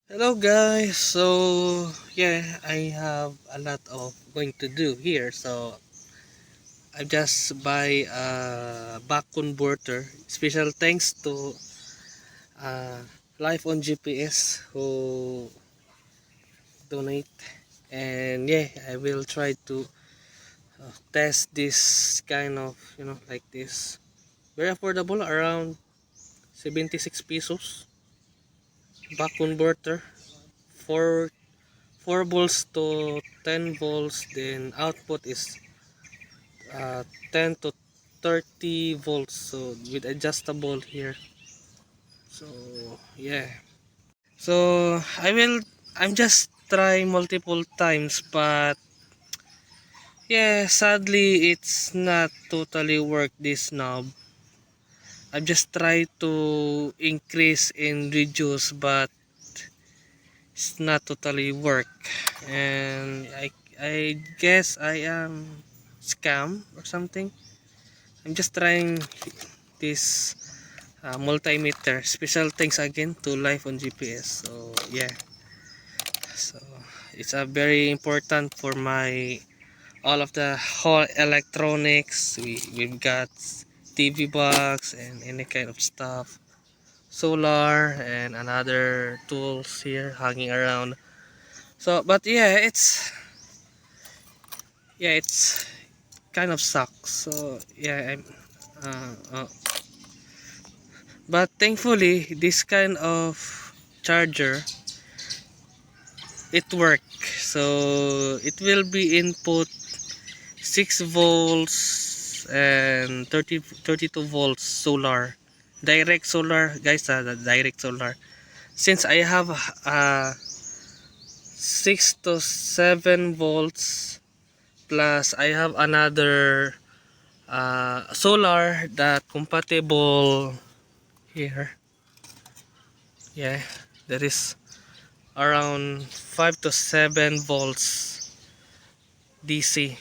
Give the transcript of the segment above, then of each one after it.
Hello guys, so yeah, I have a lot of going to do here, so I just buy a back converter. Special thanks to uh, Life on GPS who donate, and yeah, I will try to test this kind of, like this. Very affordable, around 76 pesos. Back converter, 4 4 volts to 10 volts, then output is 10 to 30 volts, so with adjustable here. So yeah, so I'm just try multiple times, but yeah, sadly it's not totally work this knob. I just try to increase and reduce, but it's not totally work, and I guess I am scam or something. I'm just trying this multimeter. Special thanks again to Life on GPS. So yeah, so it's a very important for my all of the whole electronics. We've got TV box and any kind of stuff, solar and another tools here hanging around. So but yeah, it's kind of sucks. So yeah, uh, uh, but thankfully this kind of charger, it work. So it will be input 6 volts and 32 volts solar, direct solar guys, the direct solar. Since I have 6 to 7 volts, plus I have another solar that compatible here. Yeah, that is around 5 to 7 volts DC.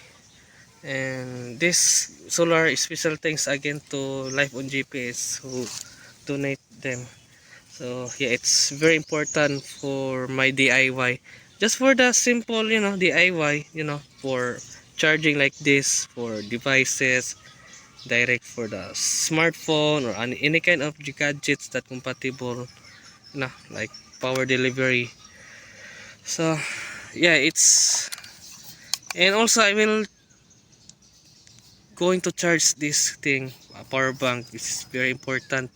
And this solar is special thanks again to Life on GPS who donate them. So yeah, it's very important for my DIY, just for the simple, DIY, for charging like this for devices, direct for the smartphone or any kind of gadgets that compatible, like power delivery. So yeah, it's, and also I will going to charge this thing, a power bank. This is very important